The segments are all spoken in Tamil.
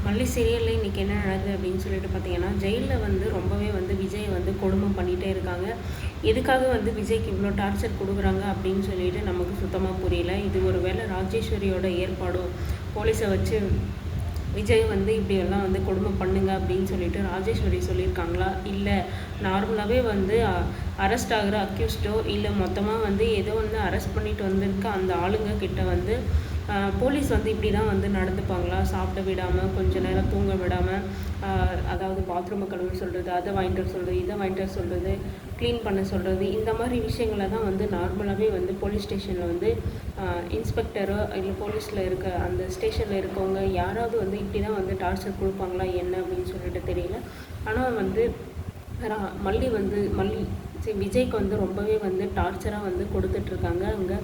மல்லி சீரியலில் இன்றைக்கி என்ன நடக்குது அப்படின்னு சொல்லிட்டு பார்த்தீங்கன்னா, ஜெயிலில் வந்து ரொம்பவே வந்து விஜய் வந்து கொடுமை பண்ணிகிட்டே இருக்காங்க. எதுக்காக வந்து விஜய்க்கு இவ்வளோ டார்ச்சர் கொடுக்குறாங்க அப்படின்னு சொல்லிட்டு நமக்கு சுத்தமாக புரியல. இது ஒரு வேளை ராஜேஸ்வரியோட ஏற்பாடோ, போலீஸை வச்சு விஜய் வந்து இப்படியெல்லாம் வந்து கொடுமை பண்ணுங்க அப்படின்னு சொல்லிட்டு ராஜேஸ்வரி சொல்லியிருக்காங்களா? இல்லை நார்மலாகவே வந்து அரெஸ்ட் ஆகிற அக்யூஸ்டோ இல்லை மொத்தமாக வந்து ஏதோ வந்து அரெஸ்ட் பண்ணிட்டு வந்திருக்க அந்த ஆளுங்க கிட்ட வந்து போலீஸ் வந்து இப்படி தான் வந்து நடந்துப்பாங்களா? சாப்பிட விடாமல், கொஞ்ச நேரம் தூங்க விடாமல், அதாவது பாத்ரூமை கழுவ சொல்கிறது, அதை வாங்கிட்டு வர சொல்கிறது, இதை வாங்கிட்டு வர சொல்கிறது, க்ளீன் பண்ண சொல்கிறது, இந்த மாதிரி விஷயங்களை தான் வந்து நார்மலாகவே வந்து போலீஸ் ஸ்டேஷனில் வந்து இன்ஸ்பெக்டரோ இல்லை போலீஸில் இருக்க அந்த ஸ்டேஷனில் இருக்கவங்க யாராவது வந்து இப்படி தான் வந்து டார்ச்சர் கொடுப்பாங்களா என்ன அப்படின்னு சொல்லிட்டு தெரியல. ஆனால் வந்து மல்லி விஜய்க்கு வந்து ரொம்பவே வந்து டார்ச்சராக வந்து கொடுத்துட்ருக்காங்க அங்கே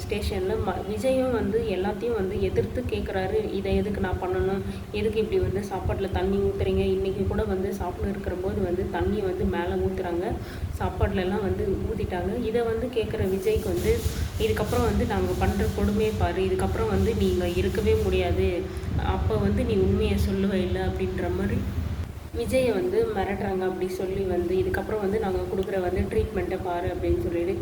ஸ்டேஷனில். விஜயும் வந்து எல்லாத்தையும் வந்து எதிர்த்து கேட்குறாரு. இதை எதுக்கு நான் பண்ணணும், எதுக்கு இப்படி வந்து சாப்பாட்டில் தண்ணி ஊற்றுறீங்க, இன்றைக்கி கூட வந்து சாப்பிட்டு இருக்கிறபோது வந்து தண்ணி வந்து மேலே ஊற்றுறாங்க, சாப்பாட்லலாம் வந்து ஊற்றிட்டாங்க. இதை வந்து கேட்குற விஜய்க்கு வந்து இதுக்கப்புறம் வந்து நாங்கள் பண்ணுற கொடுமையை பாரு, இதுக்கப்புறம் வந்து நீங்கள் இருக்கவே முடியாது, அப்போ வந்து நீ உண்மையை சொல்லுவே இல்லை அப்படின்ற மாதிரி விஜயை வந்து மிரட்டுறாங்க. அப்படி சொல்லி வந்து இதுக்கப்புறம் வந்து நாங்கள் கொடுக்குற வந்து ட்ரீட்மெண்ட்டை பாரு அப்படின்னு சொல்லிட்டு,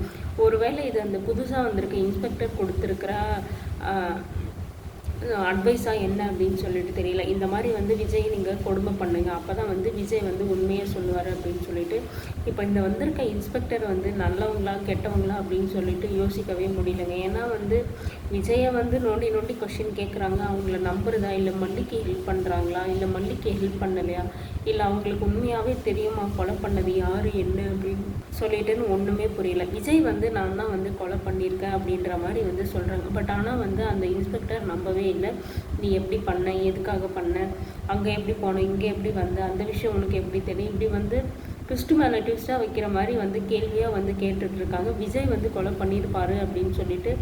ஒருவேளை இது அந்த புதுசாக வந்திருக்க இன்ஸ்பெக்டர் கொடுத்துருக்குற அட்வைஸாக என்ன அப்படின்னு சொல்லிட்டு தெரியல. இந்த மாதிரி வந்து விஜய் நீங்கள் கொடுமை பண்ணுங்க, அப்போ தான் வந்து விஜய் வந்து உண்மையை சொல்லுவார் அப்படின்னு சொல்லிட்டு, இப்போ இந்த வந்திருக்க இன்ஸ்பெக்டர் வந்து நல்லவங்களா கெட்டவங்களா அப்படின்னு சொல்லிட்டு யோசிக்கவே முடியலைங்க. ஏன்னா வந்து விஜயை வந்து நோண்டி நோண்டி கொஷின் கேட்குறாங்க. அவங்கள நம்புறதா, இல்லை மல்லிக்கு ஹெல்ப் பண்ணுறாங்களா, இல்லை மல்லிக்கு ஹெல்ப் பண்ணலையா, இல்லை அவங்களுக்கு உண்மையாகவே தெரியுமா கொலை பண்ணது யார் என்ன அப்படின்னு சொல்லிட்டுன்னு ஒன்றுமே புரியல. விஜய் வந்து நான் தான் வந்து கொலை பண்ணியிருக்கேன் அப்படின்ற மாதிரி வந்து சொல்கிறாங்க. பட் ஆனால் வந்து அந்த இன்ஸ்பெக்டர் நம்பவே இல்லை. நீ எப்படி பண்ண, எதுக்காக பண்ண, அங்கே எப்படி போன, இங்கே எப்படி வந்த, அந்த விஷயம் உனக்கு எப்படி தெரியும், இப்படி வந்து ட்விஸ்ட்டு மேலே ட்விஸ்ட்டாக வைக்கிற மாதிரி வந்து கேள்வியாக வந்து கேட்டுட்ருக்காங்க. விஜய் வந்து கொலை பண்ணியிருப்பாரு அப்படின்னு சொல்லிட்டு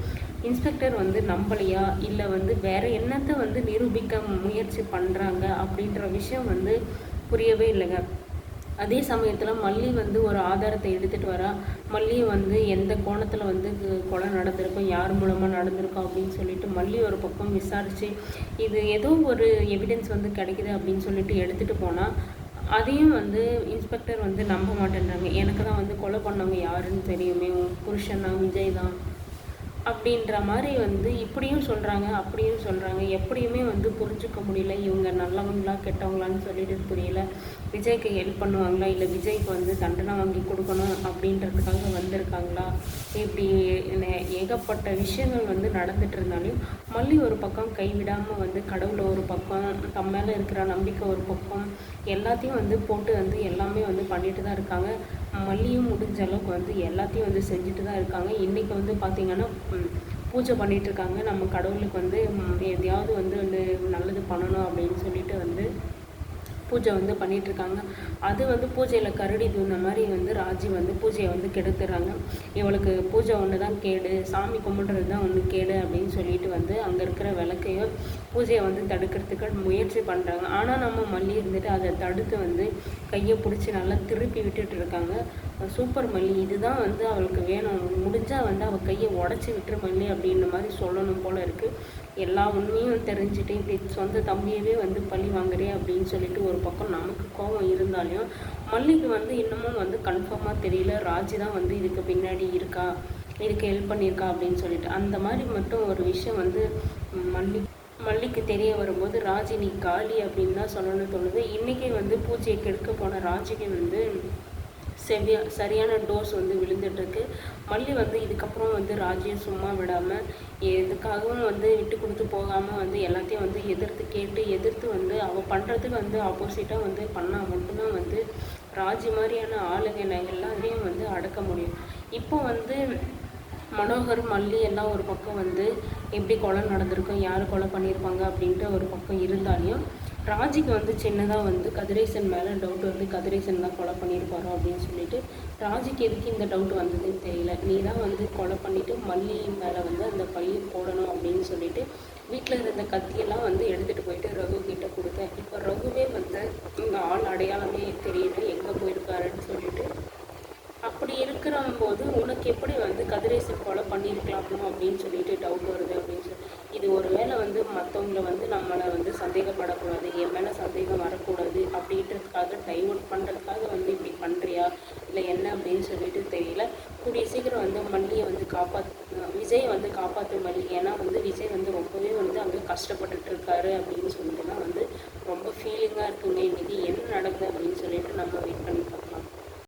இன்ஸ்பெக்டர் வந்து நம்பலையா, இல்லை வந்து வேறு என்னத்தை வந்து நிரூபிக்க முயற்சி பண்ணுறாங்க அப்படின்ற விஷயம் வந்து புரியவே இல்லைங்க. அதே சமயத்தில் மல்லி வந்து ஒரு ஆதாரத்தை எடுத்துகிட்டு வரா. மல்லியை வந்து எந்த கோணத்தில் வந்து கொலை நடந்திருக்கும், யார் மூலமாக நடந்திருக்கும் அப்படின்னு சொல்லிட்டு மல்லி ஒரு பக்கம் விசாரித்து இது ஏதோ ஒரு எவிடன்ஸ் வந்து கிடைக்குது அப்படின்னு சொல்லிட்டு எடுத்துகிட்டு போனால் அதையும் வந்து இன்ஸ்பெக்டர் வந்து நம்ப மாட்டேன்றாங்க. எனக்கு தான் வந்து கொலை பண்ணவங்க யாருன்னு தெரியுமே, புருஷன் தான், விஜய் தான் அப்படின்ற மாதிரி வந்து இப்படியும் சொல்கிறாங்க அப்படியும் சொல்கிறாங்க. எப்படியுமே வந்து புரிஞ்சுக்க முடியல. இவங்க நல்லவங்களா கெட்டவங்களான்னு சொல்லிட்டு புரியல. விஜய்க்கு ஹெல்ப் பண்ணுவாங்களா, இல்லை விஜய்க்கு வந்து தண்டனை வாங்கி கொடுக்கணும் அப்படின்றதுக்காக வந்திருக்காங்களா, இப்படி ஏகப்பட்ட விஷயங்கள் வந்து நடந்துட்டு இருந்தாலும் மல்லி ஒரு பக்கம் கைவிடாமல் வந்து கடவுளை ஒரு பக்கம், தம் மேலே இருக்கிற நம்பிக்கை ஒரு பக்கம், எல்லாத்தையும் வந்து போட்டு வந்து எல்லாமே வந்து பண்ணிட்டு தான் இருக்காங்க. மல்லியும் முடிஞ்ச அளவுக்கு வந்து எல்லாத்தையும் வந்து செஞ்சுட்டு தான் இருக்காங்க. இன்றைக்கி வந்து பார்த்திங்கன்னா பூஜை பண்ணிகிட்ருக்காங்க. நம்ம கடவுளுக்கு வந்து எதையாவது வந்து நல்லது பண்ணணும் அப்படின்னு சொல்லிட்டு வந்து பூஜை வந்து பண்ணிகிட்ருக்காங்க. அது வந்து பூஜையில் கரடி தூந்த மாதிரி வந்து ராஜி வந்து பூஜையை வந்து கெடுத்துறாங்க. இவளுக்கு பூஜை ஒன்று தான் கேடு, சாமி கும்பிடுறது தான் ஒன்று கேடு அப்படின்னு சொல்லிட்டு வந்து அங்கே இருக்கிற விளக்கையோ பூஜையை வந்து தடுக்கிறதுக்கு முயற்சி பண்ணுறாங்க. ஆனால் நம்ம மல்லி இருந்துட்டு அதை தடுத்து வந்து கையை பிடிச்சி நல்லா திருப்பி விட்டுட்டு இருக்காங்க. சூப்பர் மல்லி, இதுதான் வந்து அவளுக்கு வேணும், முடிஞ்சால் வந்து அவள் கையை உடச்சி விட்டுரு மல்லி அப்படின்ற மாதிரி சொல்லணும் போல் இருக்குது. எல்லா உண்மையும் தெரிஞ்சுட்டு இப்படி சொந்த தம்பியவே வந்து பழி வாங்குறே அப்படின்னு சொல்லிட்டு ஒரு பக்கம் நமக்கு கோபம் இருந்தாலும் மல்லிக்கு வந்து இன்னமும் வந்து கன்ஃபார்மாக தெரியல ராஜி தான் வந்து இதுக்கு பின்னாடி இருக்கா, இதுக்கு ஹெல்ப் பண்ணியிருக்கா அப்படின்னு சொல்லிட்டு. அந்த மாதிரி மட்டும் ஒரு விஷயம் வந்து மல்லிக்கு தெரிய வரும்போது ராஜி நீ காலி அப்படின்னு தான் சொல்லணும்னு தோணுது. இன்றைக்கி வந்து பூஜையை கெடுக்க போன ராஜிக்கு வந்து சரியான டோஸ் வந்து விழுந்துட்டுருக்கு. மல்லி வந்து இதுக்கப்புறம் வந்து ராஜியை சும்மா விடாமல் எதுக்காகவும் வந்து விட்டு கொடுத்து போகாமல் வந்து எல்லாத்தையும் வந்து எதிர்த்து வந்து அவள் பண்ணுறதுக்கு வந்து ஆப்போசிட்டாக வந்து பண்ணால் மட்டும்தான் வந்து ராஜி மாதிரியான ஆளுங்களை எல்லாத்தையும் வந்து அடக்க முடியும். இப்போ வந்து மனோகர் மல்லி எல்லாம் ஒரு பக்கம் வந்து எப்படி கொலை நடந்திருக்கும், யார் கொலை பண்ணியிருப்பாங்க அப்படின்ட்டு ஒரு பக்கம் இருந்தாலையும் ராஜிக்கு வந்து சின்னதாக வந்து கதிரேசன் மேலே டவுட் வந்து கதிரேசன் தான் கொலை பண்ணியிருப்பாரோ அப்படின்னு சொல்லிட்டு ராஜிக்கு எதுக்கு இந்த டவுட் வந்ததுன்னு தெரியல. நீ தான் வந்து கொலை பண்ணிவிட்டு மல்லி மேலே வந்து அந்த பழியை போடணும் அப்படின்னு சொல்லிட்டு வீட்டில் இருந்த கத்தியெல்லாம் வந்து எடுத்துகிட்டு போயிட்டு ரகு கிட்ட கொடுத்தேன். இப்போ ரகுவே வந்து இங்கே ஆள் அடையாளமே தெரியல, எங்கே போயிருக்காருன்னு சொல்லிட்டு. அப்படி இருக்கிற போது உனக்கு எப்படி வந்து கதிரேசன் கொலை பண்ணியிருக்கலாமோ அப்படின்னு சொல்லிட்டு டவுட் வருது அப்படின்னு சொல்லி. இது ஒரு வேளை வந்து மற்றவங்கள வந்து நம்மளை வந்து சந்தேகப்படக்கூடாது. டைவர்ட் பண்ணுறதுக்காக வந்து இப்படி பண்ணுறியா இல்லை என்ன அப்படின்னு சொல்லிட்டு தெரியல. கூடிய சீக்கிரம் வந்து மல்லியை வந்து விஜயை வந்து காப்பாற்ற மல்லி. ஏன்னா வந்து விஜய் வந்து ரொம்பவே வந்து அங்கே கஷ்டப்பட்டுட்டு இருக்காரு அப்படின்னு சொல்லிட்டுலாம் வந்து ரொம்ப ஃபீலிங்காக இருக்குங்க. இன்றைக்கி என்ன நடக்குது அப்படின்னு சொல்லிட்டு நம்ம வெயிட் பண்ணி